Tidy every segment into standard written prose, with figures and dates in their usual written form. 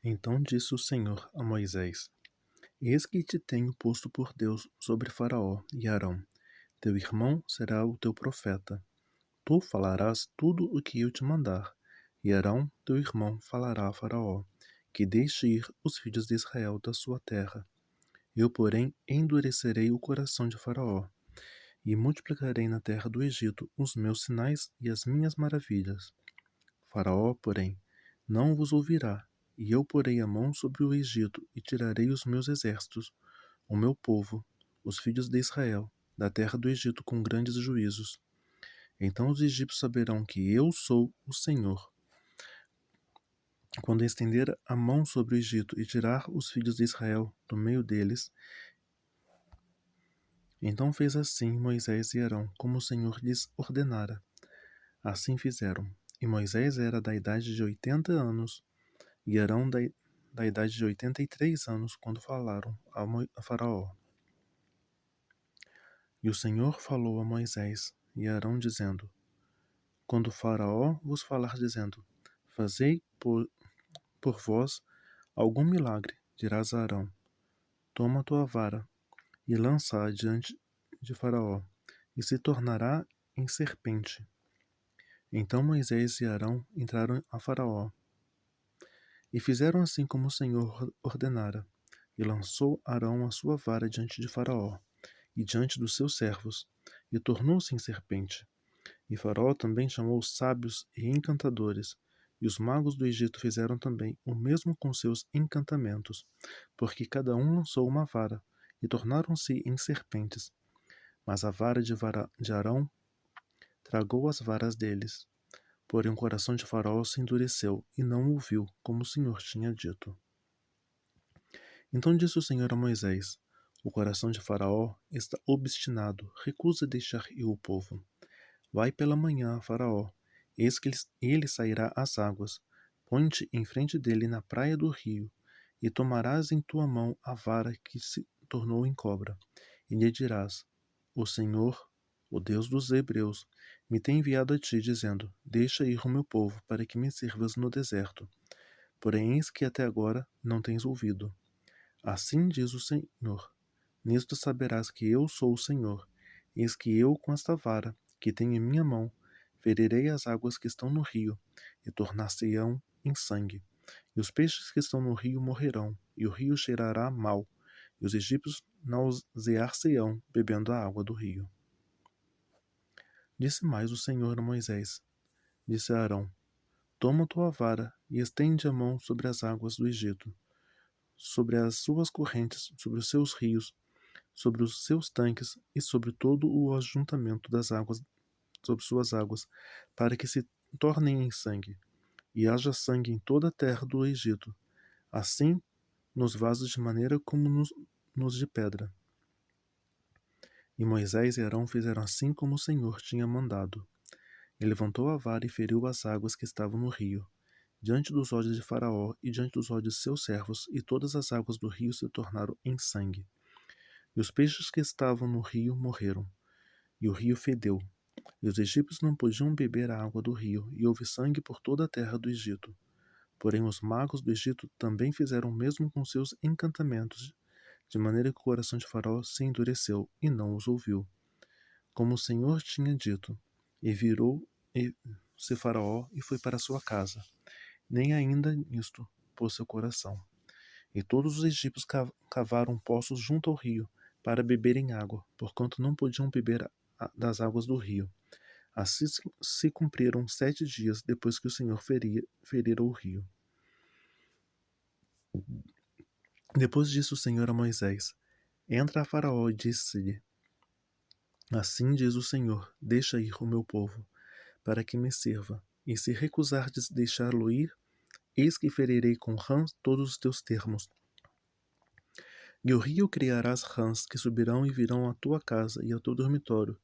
Então disse o Senhor a Moisés: Eis que te tenho posto por Deus sobre Faraó e Arão. Teu irmão será o teu profeta. Tu falarás tudo o que eu te mandar, e Arão, teu irmão, falará a Faraó, que deixe ir os filhos de Israel da sua terra. Eu, porém, endurecerei o coração de Faraó, e multiplicarei na terra do Egito os meus sinais e as minhas maravilhas. Faraó, porém, não vos ouvirá, e eu porei a mão sobre o Egito e tirarei os meus exércitos, o meu povo, os filhos de Israel, da terra do Egito com grandes juízos. Então os egípcios saberão que eu sou o Senhor, quando estender a mão sobre o Egito e tirar os filhos de Israel do meio deles. Então fez assim Moisés e Arão, como o Senhor lhes ordenara. Assim fizeram. E Moisés era da idade de 80 anos, e Arão da idade de 83 anos, quando falaram a Faraó. E o Senhor falou a Moisés e a Arão, dizendo: Quando Faraó vos falar, dizendo: Fazei por vós algum milagre, dirás a Arão: Toma a tua vara e lança-a diante de Faraó, e se tornará em serpente. Então Moisés e Arão entraram a Faraó, e fizeram assim como o Senhor ordenara, e lançou Arão a sua vara diante de Faraó, e diante dos seus servos, e tornou-se em serpente. E Faraó também chamou os sábios e encantadores, e os magos do Egito fizeram também o mesmo com seus encantamentos, porque cada um lançou uma vara, e tornaram-se em serpentes. Mas a vara de Arão tragou as varas deles. Porém o coração de Faraó se endureceu, e não ouviu, como o Senhor tinha dito. Então disse o Senhor a Moisés: O coração de Faraó está obstinado, recusa deixar ir o povo. Vai pela manhã a Faraó, eis que ele sairá às águas. Põe-te em frente dele na praia do rio, e tomarás em tua mão a vara que se tornou em cobra, e lhe dirás: O Senhor, o Deus dos Hebreus, me tem enviado a ti, dizendo: Deixa ir o meu povo, para que me sirvas no deserto. Porém, eis que até agora não tens ouvido. Assim diz o Senhor: Nisto saberás que eu sou o Senhor. Eis que eu, com esta vara, que tenho em minha mão, ferirei as águas que estão no rio, e tornar-se-ão em sangue. E os peixes que estão no rio morrerão, e o rio cheirará mal, e os egípcios nausear-se-ão, bebendo a água do rio. Disse mais o Senhor a Moisés: Disse a Arão: Toma tua vara, e estende a mão sobre as águas do Egito, sobre as suas correntes, sobre os seus rios, sobre os seus tanques e sobre todo o ajuntamento das águas, sobre suas águas, para que se tornem em sangue, e haja sangue em toda a terra do Egito, assim nos vasos de maneira como nos de pedra. E Moisés e Arão fizeram assim como o Senhor tinha mandado. Ele levantou a vara e feriu as águas que estavam no rio, diante dos olhos de Faraó e diante dos olhos de seus servos, e todas as águas do rio se tornaram em sangue. E os peixes que estavam no rio morreram, e o rio fedeu. E os egípcios não podiam beber a água do rio, e houve sangue por toda a terra do Egito. Porém os magos do Egito também fizeram o mesmo com seus encantamentos, de maneira que o coração de Faraó se endureceu, e não os ouviu, como o Senhor tinha dito. E virou-se Faraó e foi para sua casa. Nem ainda nisto pôs seu coração. E todos os egípcios cavaram poços junto ao rio, para beberem água, porquanto não podiam beber das águas do rio. Assim se cumpriram 7 dias depois que o Senhor ferira o rio. Depois disse o Senhor a Moisés: Entra a Faraó e disse-lhe: Assim diz o Senhor: Deixa ir o meu povo, para que me sirva. E se recusardes deixá-lo ir, eis que ferirei com rãs todos os teus termos. E o rio criarás rãs que subirão e virão à tua casa e ao teu dormitório,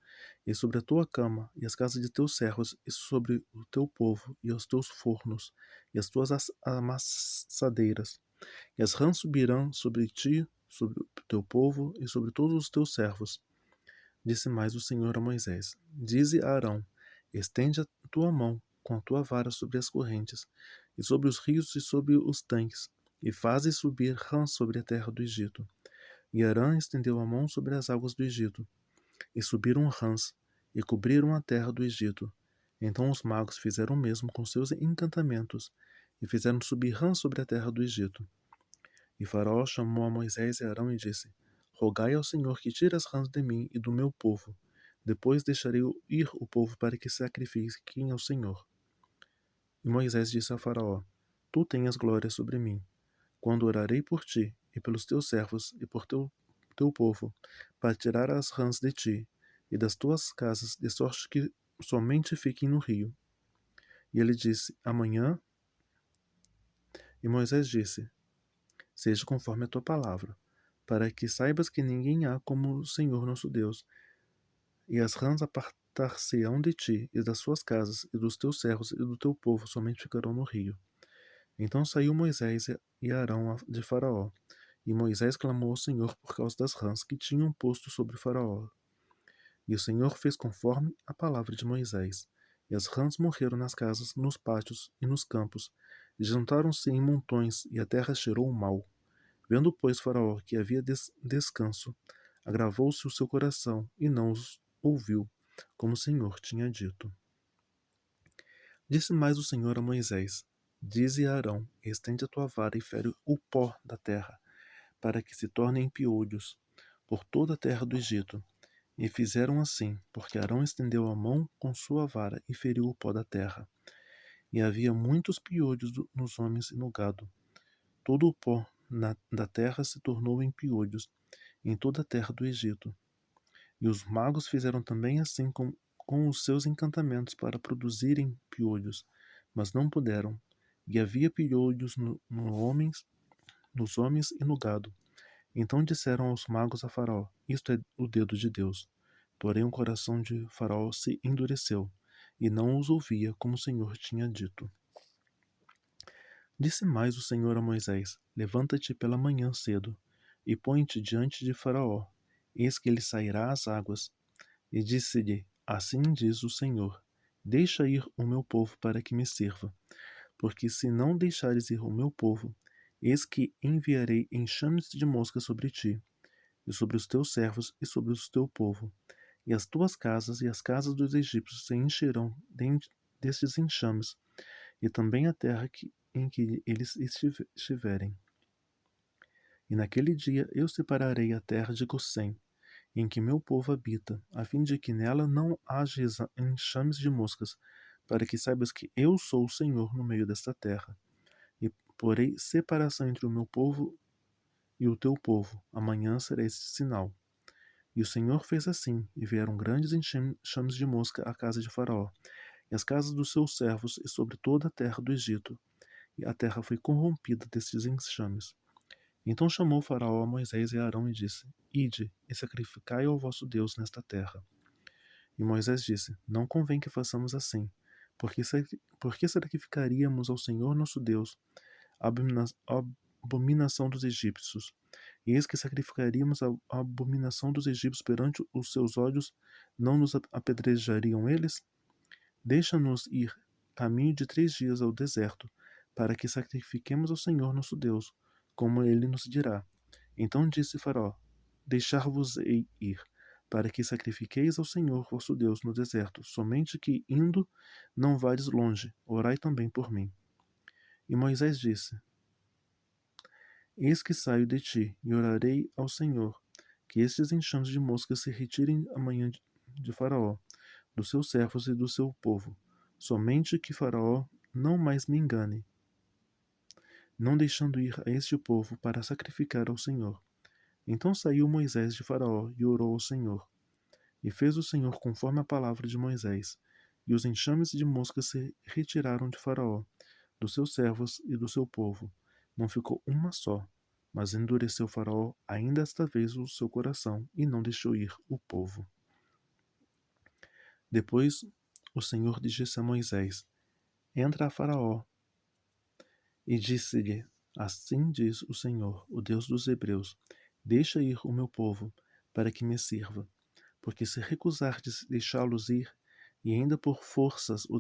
e sobre a tua cama, e as casas de teus servos, e sobre o teu povo, e os teus fornos, e as tuas amassadeiras. E as rãs subirão sobre ti, sobre o teu povo, e sobre todos os teus servos. Disse mais o Senhor a Moisés: Dize a Arão: Estende a tua mão com a tua vara sobre as correntes, e sobre os rios e sobre os tanques, e faze subir rãs sobre a terra do Egito. E Arão estendeu a mão sobre as águas do Egito, e subiram rãs, e cobriram a terra do Egito. Então os magos fizeram o mesmo com seus encantamentos, e fizeram subir rãs sobre a terra do Egito. E Faraó chamou a Moisés e Arão e disse: Rogai ao Senhor que tire as rãs de mim e do meu povo. Depois deixarei ir o povo para que sacrifiquem ao Senhor. E Moisés disse a Faraó: Tu tenhas glória sobre mim, quando orarei por ti, e pelos teus servos, e por teu povo, para tirar as rãs de ti, e das tuas casas, de sorte que somente fiquem no rio. E ele disse, amanhã. E Moisés disse, seja conforme a tua palavra, para que saibas que ninguém há como o Senhor nosso Deus, e as rãs apartar-se-ão de ti, e das suas casas, e dos teus servos, e do teu povo, somente ficarão no rio. Então saiu Moisés e Arão de Faraó, e Moisés clamou ao Senhor por causa das rãs que tinham posto sobre Faraó. E o Senhor fez conforme a palavra de Moisés. E as rãs morreram nas casas, nos pátios e nos campos, e juntaram-se em montões, e a terra cheirou mal. Vendo, pois, Faraó que havia descanso, agravou-se o seu coração, e não os ouviu, como o Senhor tinha dito. Disse mais o Senhor a Moisés: Dize a Arão: Estende a tua vara e fere o pó da terra, para que se tornem piolhos por toda a terra do Egito. E fizeram assim, porque Arão estendeu a mão com sua vara e feriu o pó da terra. E havia muitos piolhos nos homens e no gado. Todo o pó da terra se tornou em piolhos, em toda a terra do Egito. E os magos fizeram também assim com os seus encantamentos para produzirem piolhos, mas não puderam. E havia piolhos nos homens e no gado. Então disseram aos magos a Faraó: Isto é o dedo de Deus. Porém o coração de Faraó se endureceu, e não os ouvia como o Senhor tinha dito. Disse mais o Senhor a Moisés: Levanta-te pela manhã cedo, e põe-te diante de Faraó. Eis que ele sairá às águas. E disse-lhe: Assim diz o Senhor: Deixa ir o meu povo para que me sirva. Porque se não deixares ir o meu povo, eis que enviarei enxames de moscas sobre ti, e sobre os teus servos e sobre o teu povo. E as tuas casas e as casas dos egípcios se encherão destes enxames, e também a terra em que eles estiverem. E naquele dia eu separarei a terra de Gossém, em que meu povo habita, a fim de que nela não haja enxames de moscas, para que saibas que eu sou o Senhor no meio desta terra. E porei separação entre o meu povo e o teu povo. Amanhã será esse sinal. E o Senhor fez assim, e vieram grandes enxames de mosca à casa de Faraó, e às casas dos seus servos, e sobre toda a terra do Egito. E a terra foi corrompida destes enxames. Então chamou Faraó a Moisés e a Arão e disse: Ide, e sacrificai ao vosso Deus nesta terra. E Moisés disse: Não convém que façamos assim, porque sacrificaríamos ao Senhor nosso Deus a abominação dos egípcios. E eis que sacrificaríamos a abominação dos egípcios perante os seus olhos, não nos apedrejariam eles? Deixa-nos ir caminho de 3 dias ao deserto, para que sacrifiquemos ao Senhor nosso Deus, como ele nos dirá. Então disse Faraó: Deixar-vos-ei ir, para que sacrifiqueis ao Senhor vosso Deus no deserto, somente que, indo, não vades longe, orai também por mim. E Moisés disse: Eis que saio de ti, e orarei ao Senhor, que estes enxames de moscas se retirem amanhã de Faraó, dos seus servos e do seu povo, somente que Faraó não mais me engane, não deixando ir a este povo para sacrificar ao Senhor. Então saiu Moisés de Faraó e orou ao Senhor. E fez o Senhor conforme a palavra de Moisés, e os enxames de moscas se retiraram de Faraó, dos seus servos e do seu povo. Não ficou uma só, mas endureceu Faraó ainda esta vez o seu coração, e não deixou ir o povo. Depois o Senhor disse a Moisés: Entra a Faraó, e disse-lhe: Assim diz o Senhor, o Deus dos Hebreus: Deixa ir o meu povo, para que me sirva. Porque se recusardes deixá-los ir, e ainda por forças o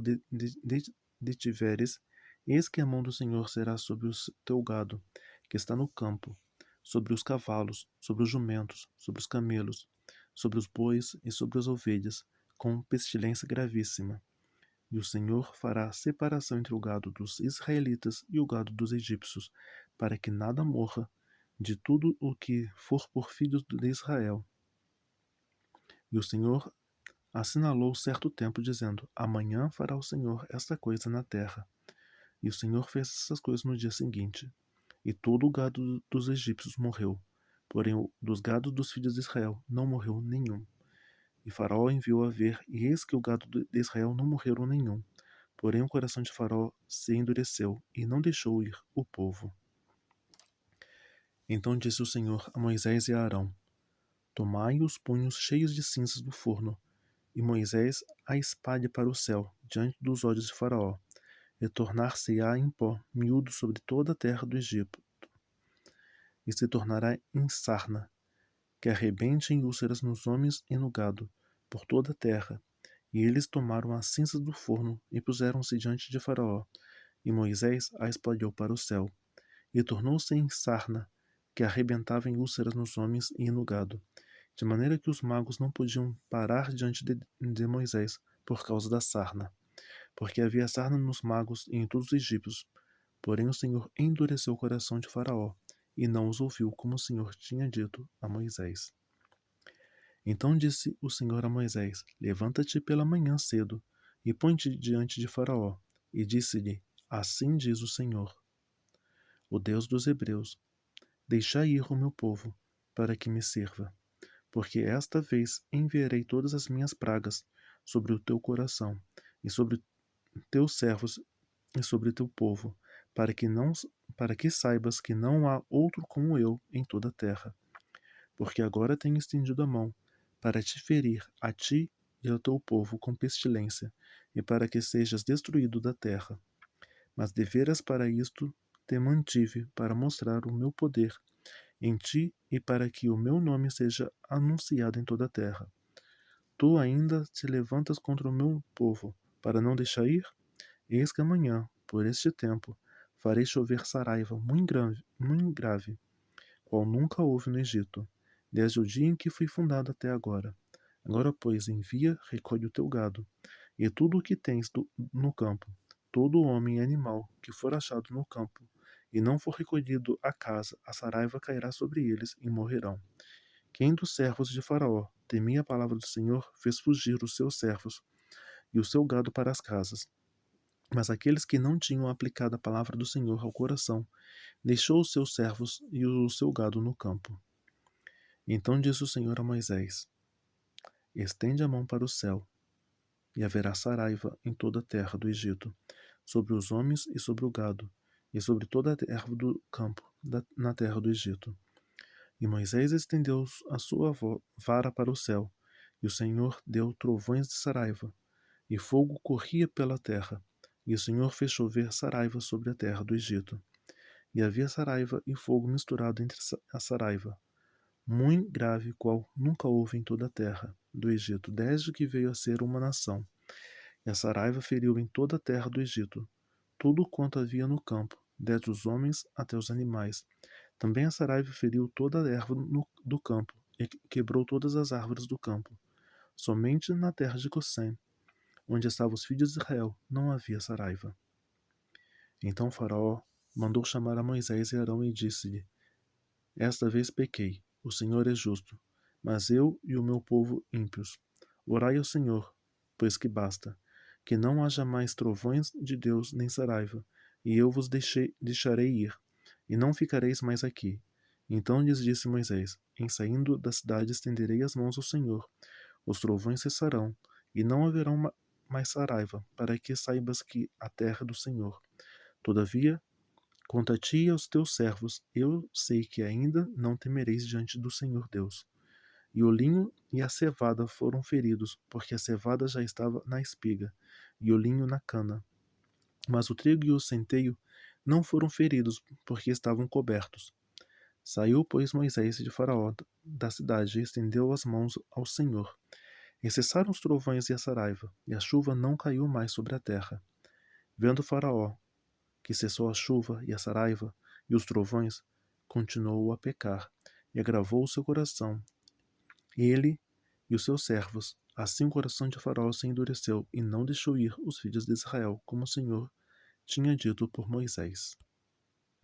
detiveres, eis que a mão do Senhor será sobre o teu gado, que está no campo, sobre os cavalos, sobre os jumentos, sobre os camelos, sobre os bois e sobre as ovelhas, com pestilência gravíssima. E o Senhor fará separação entre o gado dos israelitas e o gado dos egípcios, para que nada morra de tudo o que for por filhos de Israel. E o Senhor assinalou certo tempo, dizendo: Amanhã fará o Senhor esta coisa na terra. E o Senhor fez essas coisas no dia seguinte. E todo o gado dos egípcios morreu. Porém, dos gados dos filhos de Israel não morreu nenhum. E Faraó enviou a ver, e eis que o gado de Israel não morreu nenhum. Porém, o coração de Faraó se endureceu, e não deixou ir o povo. Então disse o Senhor a Moisés e a Arão: Tomai os punhos cheios de cinzas do forno, e Moisés a espalhe para o céu, diante dos olhos de Faraó, e tornar-se-á em pó miúdo sobre toda a terra do Egito, e se tornará em sarna, que arrebente em úlceras nos homens e no gado, por toda a terra. E eles tomaram as cinzas do forno e puseram-se diante de Faraó, e Moisés a espalhou para o céu, e tornou-se em sarna, que arrebentava em úlceras nos homens e no gado, de maneira que os magos não podiam parar diante de Moisés por causa da sarna, porque havia sarna nos magos e em todos os egípcios. Porém o Senhor endureceu o coração de Faraó, e não os ouviu, como o Senhor tinha dito a Moisés. Então disse o Senhor a Moisés: Levanta-te pela manhã cedo, e põe-te diante de Faraó, e disse-lhe: Assim diz o Senhor, o Deus dos Hebreus: Deixai ir o meu povo, para que me sirva. Porque esta vez enviarei todas as minhas pragas sobre o teu coração, e sobre teus servos, e sobre teu povo, para que saibas que não há outro como eu em toda a terra. Porque agora tenho estendido a mão, para te ferir, a ti e ao teu povo, com pestilência, e para que sejas destruído da terra. Mas deveras para isto te mantive, para mostrar o meu poder em ti e para que o meu nome seja anunciado em toda a terra. Tu ainda te levantas contra o meu povo, para não deixar ir? Eis que amanhã, por este tempo, farei chover saraiva muito grave, qual nunca houve no Egito, desde o dia em que fui fundado até agora. Agora, pois, envia, recolhe o teu gado, e tudo o que tens no campo, todo homem e animal que for achado no campo, e não for recolhido à casa, a saraiva cairá sobre eles e morrerão. Quem dos servos de Faraó temia a palavra do Senhor fez fugir os seus servos e o seu gado para as casas. Mas aqueles que não tinham aplicado a palavra do Senhor ao coração, deixou os seus servos e o seu gado no campo. Então disse o Senhor a Moisés: Estende a mão para o céu, e haverá saraiva em toda a terra do Egito, sobre os homens e sobre o gado, e sobre toda a erva do campo, na terra do Egito. E Moisés estendeu a sua vara para o céu, e o Senhor deu trovões de saraiva, e fogo corria pela terra, e o Senhor fez chover saraiva sobre a terra do Egito. E havia saraiva e fogo misturado entre a saraiva, muito grave, qual nunca houve em toda a terra do Egito, desde que veio a ser uma nação. E a saraiva feriu em toda a terra do Egito tudo quanto havia no campo, desde os homens até os animais. Também a saraiva feriu toda a erva do campo, e quebrou todas as árvores do campo. Somente na terra de Gossém, onde estavam os filhos de Israel, não havia saraiva. Então Faraó mandou chamar a Moisés e Arão e disse-lhe: Esta vez pequei, o Senhor é justo, mas eu e o meu povo ímpios. Orai ao Senhor, pois que basta, que não haja mais trovões de Deus nem saraiva, e eu vos deixarei ir, e não ficareis mais aqui. Então lhes disse Moisés: Em saindo da cidade estenderei as mãos ao Senhor, os trovões cessarão, e não haverá mais saraiva, para que saibas que a terra é do Senhor. Todavia, quanto a ti e aos teus servos, eu sei que ainda não temereis diante do Senhor Deus. E o linho e a cevada foram feridos, porque a cevada já estava na espiga, e o linho na cana. Mas o trigo e o centeio não foram feridos, porque estavam cobertos. Saiu, pois, Moisés de Faraó da cidade e estendeu as mãos ao Senhor. E cessaram os trovões e a saraiva, e a chuva não caiu mais sobre a terra. Vendo Faraó que cessou a chuva e a saraiva e os trovões, continuou a pecar e agravou o seu coração, ele e os seus servos. Assim o coração de Faraó se endureceu e não deixou ir os filhos de Israel, como o Senhor tinha dito por Moisés.